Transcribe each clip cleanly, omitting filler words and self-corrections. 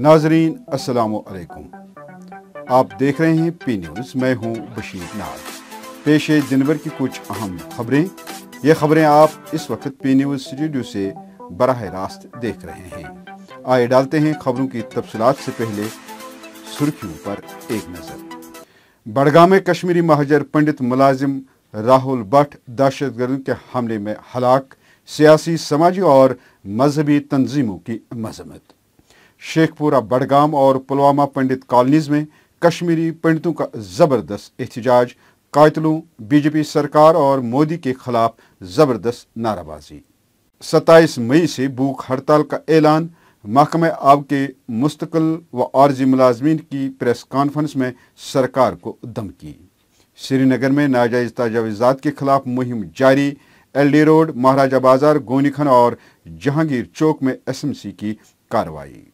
नाजरीन अस्सलाम वालेकुम, आप देख रहे हैं पी न्यूज़। मैं हूं बशीर नाज। पेश है दिन भर की कुछ अहम खबरें। ये खबरें आप इस वक्त पी न्यूज़ स्टूडियो से बराह रास्त देख रहे हैं। आइए डालते हैं खबरों की तफसीलात से पहले सुर्खियों पर एक नज़र। बड़गाम में कश्मीरी महाजर पंडित मुलाजिम राहुल भट्ट दहशतगर्दों के हमले में हलाक, सियासी, समाजी और मजहबी तंजीमों की मजम्मत। शेखपुरा, बड़गाम और पुलवामा पंडित कॉलोनीज में कश्मीरी पंडितों का जबरदस्त एहतजाज, कातिलों, बीजेपी सरकार और मोदी के खिलाफ जबरदस्त नाराबाजी। 27 मई से भूख हड़ताल का ऐलान। महकमे आब के मुस्तकिल व आर्जी मुलाजमीन की प्रेस कॉन्फ्रेंस में सरकार को धमकी। श्रीनगर में नाजायज तजावीज़ात के खिलाफ मुहिम जारी। एलडी रोड, महाराजा बाजार, गोनीखन और जहांगीर चौक में एसएमसी की कार्रवाई।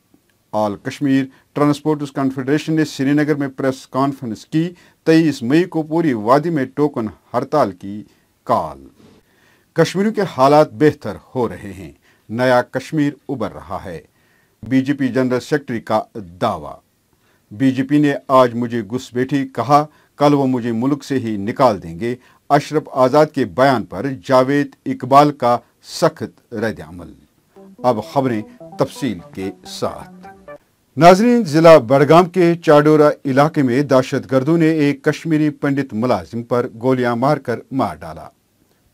ऑल कश्मीर ट्रांसपोर्टर्स कॉन्फेडरेशन ने श्रीनगर में प्रेस कॉन्फ्रेंस की। 23 मई को पूरी वादी में टोकन हड़ताल की कॉल। कश्मीरियों के हालात बेहतर हो रहे हैं, नया कश्मीर उभर रहा है, बीजेपी जनरल सेक्रेटरी का दावा। बीजेपी ने आज मुझे घुसपैठी कहा, कल वो मुझे मुल्क से ही निकाल देंगे। अशरफ आज़ाद के बयान पर जावेद इकबाल का सख्त रद्द-ए-अमल। अब खबरें तफसील के साथ। नाजरीन, जिला बड़गाम के चाडोरा इलाके में दहशतगर्दों ने एक कश्मीरी पंडित मुलाजिम पर गोलियां मारकर मार डाला।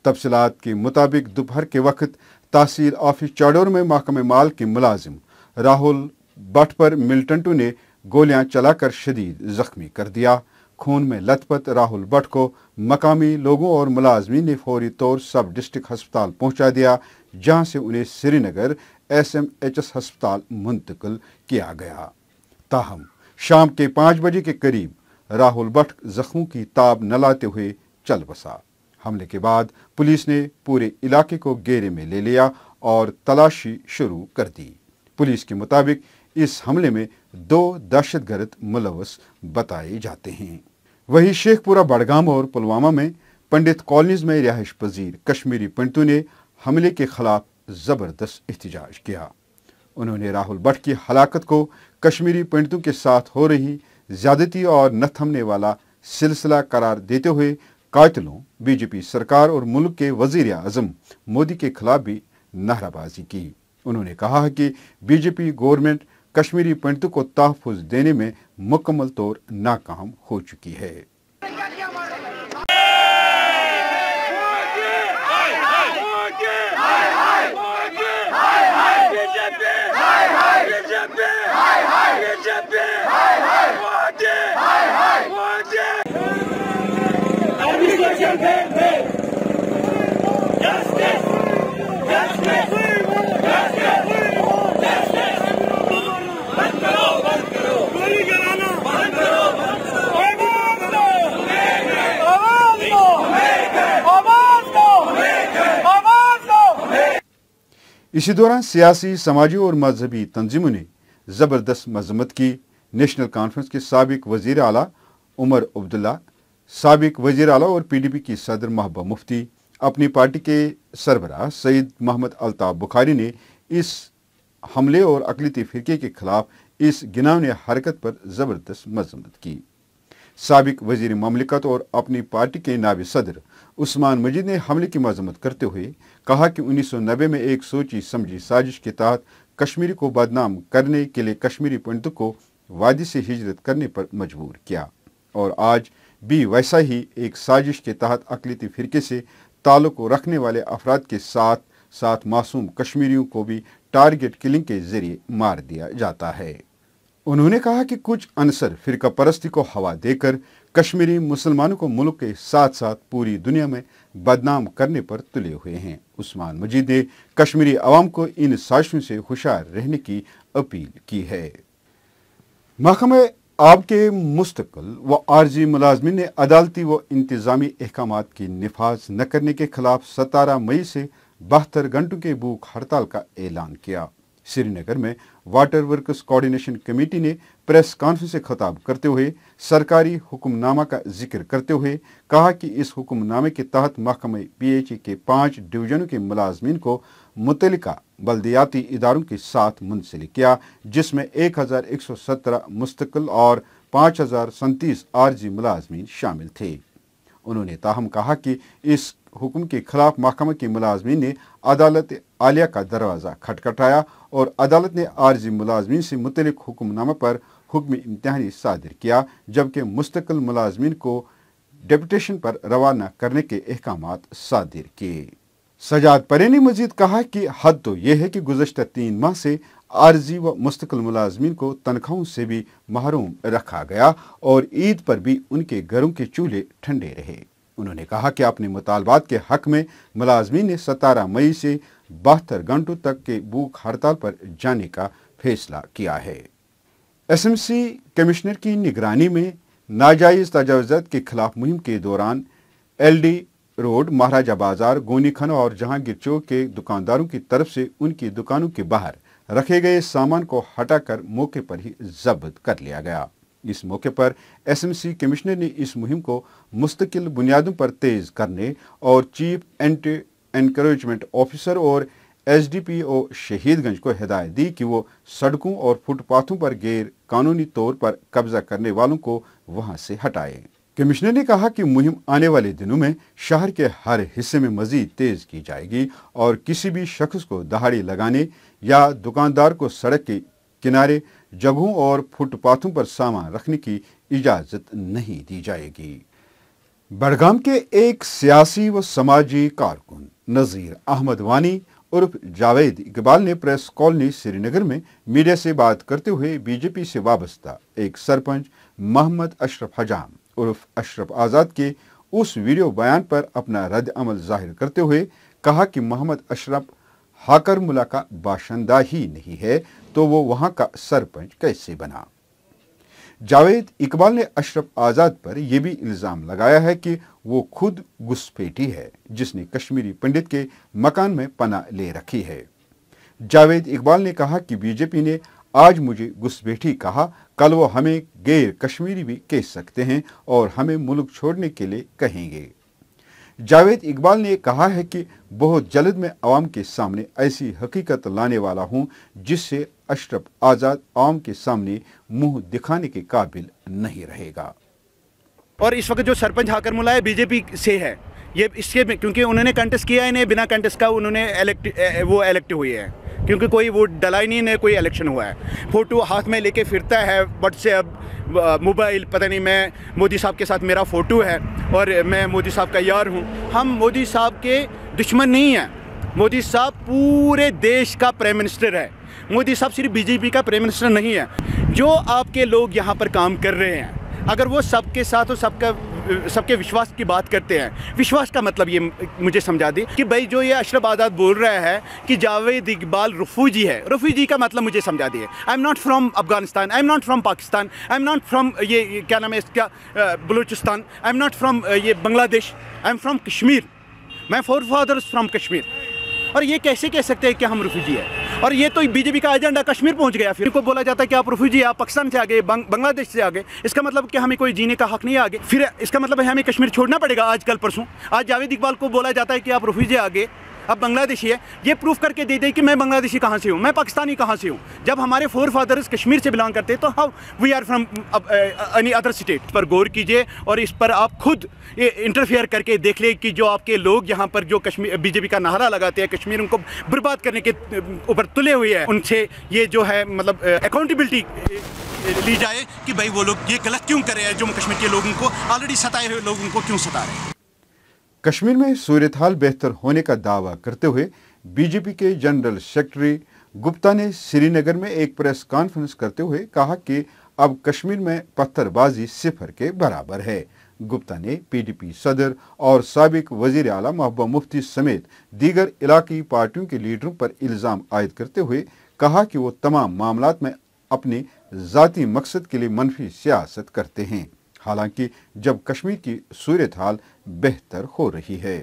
तफसीलात के मुताबिक दोपहर के वक्त तहसील ऑफिस चाडोर में महकमे माल के मुलाजिम राहुल भट्ट पर मिलिटेंटों ने गोलियां चलाकर शदीद जख्मी कर दिया। खून में लथपथ राहुल भट्ट को मकामी लोगों और मुलाजमीन ने फौरी तौर सब डिस्ट्रिक्ट अस्पताल पहुंचा दिया, जहां से उन्हें श्रीनगर SMHS अस्पताल मुंतकिल किया गया। ताहम शाम के 5 बजे के करीब राहुल भट्ट जख्मों की ताब न लाते हुए चल बसा। हमले के बाद पुलिस ने पूरे इलाके को घेरे में ले लिया और तलाशी शुरू कर दी। पुलिस के मुताबिक इस हमले में 2 दहशतगर्द मुलव्वस बताए जाते हैं। वहीं शेखपुरा, बड़गाम और पुलवामा में पंडित कॉलोनीज में रिहाइश पजीर कश्मीरी पंडितों ने हमले के खिलाफ जबरदस्त एहतजाज किया। उन्होंने राहुल भट्ट की हलाकत को कश्मीरी पंडितों के साथ हो रही ज्यादती और न थमने वाला सिलसिला करार देते हुए कातिलों, बीजेपी सरकार और मुल्क के वजीर आजम मोदी के खिलाफ भी नाराबाजी की। उन्होंने कहा कि बीजेपी गवर्नमेंट कश्मीरी पंडितों को तहफ़्फ़ुज़ देने में मुकम्मल तौर नाकाम हो चुकी है। इसी दौरान सियासी, समाजी और मजहबी तंजीमों ने जबरदस्त मजम्मत की। नेशनल कॉन्फ्रेंस के साबिक वजीर आला उमर अब्दुल्ला, साबिक वजीर आला और PDP की सदर महबूबा मुफ्ती, अपनी पार्टी के सरबराह सईद मोहम्मद अल्ताफ बुखारी ने इस हमले और अक़लियती फ़िरके के खिलाफ इस घिनौनी हरकत पर जबरदस्त मजम्मत की। साबिक वजीर ममलिकत और अपनी पार्टी के नायब सदर उस्मान मजीद ने हमले की मजम्मत करते हुए कहा कि 1990 में एक सोची समझी साजिश के तहत कश्मीरी को बदनाम करने के लिए कश्मीरी पंडितों को वादी से हिजरत करने पर मजबूर किया और आज भी वैसा ही एक साजिश के तहत अक़लियती फ़िरके से ताल्लुक़ रखने वाले अफराद के साथ साथ मासूम कश्मीरियों को भी टारगेट किलिंग के जरिए मार दिया जाता है। उन्होंने कहा कि कुछ अनसर फ़िरका परस्ती को हवा देकर कश्मीरी मुसलमानों को मुल्क के साथ साथ पूरी दुनिया में बदनाम करने पर तुले हुए हैं। उस्मान मजीद ने कश्मीरी अवाम को इन साजिशों से होशियार रहने की अपील की है। महकमे आब के मुस्तकिल व आर्जी मुलाजमीन ने अदालती व इंतजामी अहकामात की निफाज न करने के खिलाफ 17 मई से 72 घंटों के भूख हड़ताल का ऐलान किया। श्रीनगर में वाटर वर्कर्स कोऑर्डिनेशन कमेटी ने प्रेस कॉन्फ्रेंस से खिताब करते हुए सरकारी हुक्मनामा का जिक्र करते हुए कहा कि इस हुक्मनामे के तहत महकमे PHE के 5 डिवीजनों के मुलाजमीन को मुतल्लिका बल्दियाती इदारों के साथ मुंसलिक किया, जिसमें 1117 मुस्तकिल और 5037 आरजी मुलाजमीन शामिल थे। उन्होंने ताहम कहा कि इस हुक्म के खिलाफ महकमे के मुलाजमीन ने अदालत आलिया का दरवाज़ा खटखटाया और अदालत ने आरजी मुलाजमीन से मुतल्लिक हुक्मनामा पर हुक्म इम्तिहानी सादिर किया, जबकि मुस्तकिल मुलाजमीन को डेपुटेशन पर रवाना करने के अहकामात सादिर किए। सजाद परे ने मजीद कहा कि हद तो यह है कि गुज़श्ता 3 माह से आरजी व मुस्तकिल मुलाजमीन को तनख्वाहों से भी महरूम रखा गया और ईद पर भी उनके घरों के चूल्हे ठंडे रहे। उन्होंने कहा कि अपने मुतालबात के हक में मुलाजमीन ने 17 मई से 72 घंटों तक के भूख हड़ताल पर जाने का फैसला किया है। SMC कमिश्नर की निगरानी में नाजायज़ तजावुज़ात के खिलाफ मुहिम के दौरान LD रोड, महाराजा बाजार, गोनी खाना और जहांगीर चौक के दुकानदारों की तरफ से उनकी दुकानों के बाहर रखे गए सामान को हटाकर मौके पर ही जब्त कर लिया गया। इस मौके पर SMC कमिश्नर ने इस मुहिम को मुस्तकिल बुनियादों पर तेज करने और चीफ एंटी एनकरेजमेंट ऑफिसर और SDPO शहीदगंज को हिदायत दी कि वो सड़कों और फुटपाथों पर गैर कानूनी तौर पर कब्जा करने वालों को वहां से हटाए। कमिश्नर ने कहा कि मुहिम आने वाले दिनों में शहर के हर हिस्से में मजीद तेज की जाएगी और किसी भी शख्स को दहाड़ी लगाने या दुकानदार को सड़क के किनारे जगहों और फुटपाथों पर सामान रखने की इजाज़त नहीं दी जाएगी। बड़गाम के एक सियासी व समाजी कारकुन नज़ीर अहमद वानी उर्फ जावेद इकबाल ने प्रेस कॉलोनी श्रीनगर में मीडिया से बात करते हुए बीजेपी से वाबस्ता एक सरपंच मोहम्मद अशरफ हजाम उर्फ अशरफ आज़ाद के उस वीडियो बयान पर अपना रद्द अमल जाहिर करते हुए कहा कि मोहम्मद अशरफ हाकरमुला का बाशिंदा ही नहीं है तो वो वहां का सरपंच कैसे बना। जावेद इकबाल ने अशरफ आज़ाद पर यह भी इल्ज़ाम लगाया है कि वो खुद घुसपैठी है जिसने कश्मीरी पंडित के मकान में पनाह ले रखी है। जावेद इकबाल ने कहा कि बीजेपी ने आज मुझे घुसपैठी कहा, कल वो हमें गैर कश्मीरी भी कह सकते हैं और हमें मुल्क छोड़ने के लिए कहेंगे। जावेद इकबाल ने कहा है कि बहुत जल्द मैं आवाम के सामने ऐसी हकीकत लाने वाला हूं जिससे अशरफ आज़ाद आवाम के सामने मुंह दिखाने के काबिल नहीं रहेगा। और इस वक्त जो सरपंच हाकरमुला है बीजेपी से है, ये इसके क्योंकि उन्होंने कंटेस्ट किया है, इन्हें बिना कंटेस्ट का उन्होंने इलेक्ट हुए हैं क्योंकि कोई वोट डला ही नहीं, कोई इलेक्शन हुआ है। फोटो हाथ में लेके फिरता है, व्हाट्सएप मोबाइल, पता नहीं मैं मोदी साहब के साथ मेरा फ़ोटो है और मैं मोदी साहब का यार हूँ। हम मोदी साहब के दुश्मन नहीं हैं। मोदी साहब पूरे देश का प्राइम मिनिस्टर है। मोदी साहब सिर्फ बीजेपी का प्राइम मिनिस्टर नहीं है। जो आपके लोग यहाँ पर काम कर रहे हैं, अगर वो सबके साथ और सबके विश्वास की बात करते हैं, विश्वास का मतलब ये मुझे समझा दे कि भाई जो ये अशरफ आज़ाद बोल रहा है कि जावेद इकबाल रफूजी है, रफूजी का मतलब मुझे समझा दिए। I am not from Afghanistan, I am not from Pakistan, I am not from ये क्या नाम है इसका Balochistan, I am not from ये Bangladesh, I am from Kashmir, my forefathers from Kashmir. और ये कैसे कह सकते हैं कि हम रफूजी है? और ये तो बीजेपी का एजेंडा कश्मीर पहुंच गया। फिर को बोला जाता है कि आप रफूजी, आप पाकिस्तान से आ गए, बांग्लादेश से आ गए, इसका मतलब कि हमें कोई जीने का हक नहीं आ गए। फिर इसका मतलब है हमें कश्मीर छोड़ना पड़ेगा आज कल परसों। आज जावेद इकबाल को बोला जाता है कि आप रफूजी आ गए, अब बांग्लादेशी है। ये प्रूफ करके दे दे कि मैं बांग्लादेशी कहाँ से हूँ, मैं पाकिस्तानी कहाँ से हूँ। जब हमारे फोर फादर्स कश्मीर से बिलोंग करते हैं तो how we are from any other state. पर गौर कीजिए और इस पर आप खुद इंटरफेयर करके देख ले कि जो आपके लोग यहाँ पर जो कश्मीर बीजेपी का नारा लगाते हैं, कश्मीर उनको बर्बाद करने के ऊपर तुले हुए हैं, उनसे ये जो है मतलब अकाउंटेबिलिटी ली जाए कि भाई वो लोग ये गलत क्यों कर रहे हैं, जम्मू कश्मीर के लोगों को, ऑलरेडी सताए हुए लोगों को क्यों सता रहे हैं। कश्मीर में सूरत हाल बेहतर होने का दावा करते हुए बीजेपी के जनरल सेक्रेटरी गुप्ता ने श्रीनगर में एक प्रेस कॉन्फ्रेंस करते हुए कहा कि अब कश्मीर में पत्थरबाजी सिफर के बराबर है। गुप्ता ने PDP सदर और साबिक वजीर आला महबूबा मुफ्ती समेत दीगर इलाकी पार्टियों के लीडरों पर इल्ज़ाम आयद करते हुए कहा कि वो तमाम मामलात में अपने ज़ाती मकसद के लिए मनफी सियासत करते हैं, हालांकि जब कश्मीर की सूरत हाल बेहतर हो रही है।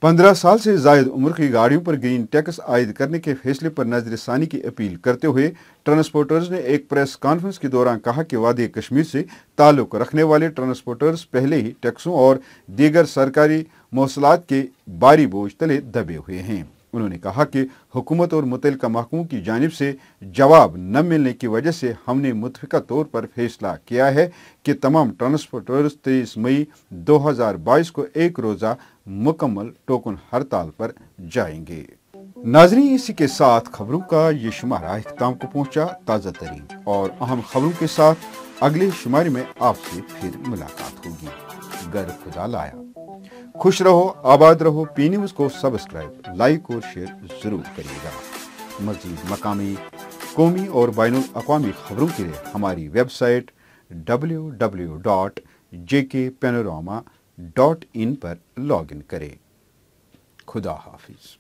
15 साल से जायद उम्र की गाड़ियों पर ग्रीन टैक्स आयद करने के फैसले पर नजरसानी की अपील करते हुए ट्रांसपोर्टर्स ने एक प्रेस कॉन्फ्रेंस के दौरान कहा कि वादी कश्मीर से ताल्लुक रखने वाले ट्रांसपोर्टर्स पहले ही टैक्सों और दीगर सरकारी मौसलात के भारी बोझ तले दबे हुए हैं। उन्होंने कहा कि हुकूमत और मुतल्लिका महकमों की जानिब से जवाब न मिलने की वजह से हमने मुतफ़िका तौर पर फैसला किया है कि तमाम ट्रांसपोर्टर्स 23 मई 2022 को एक रोज़ा मुकम्मल टोकन हड़ताल पर जाएंगे। नाज़रीन, इसी के साथ खबरों का ये शुमारा इख्तिताम को पहुंचा। ताज़ा तरीन और अहम खबरों के साथ अगले शुमारे में आपसे फिर मुलाकात होगी। गर खुदा लाया। खुश रहो, आबाद रहो। पी न्यूज़ को सब्सक्राइब, लाइक और शेयर जरूर करिएगा। मज़ीद मकामी, कौमी और बैनुल अक़वामी खबरों के लिए हमारी वेबसाइट www.jkpanorama.in पर लॉगिन करें। खुदा हाफिज।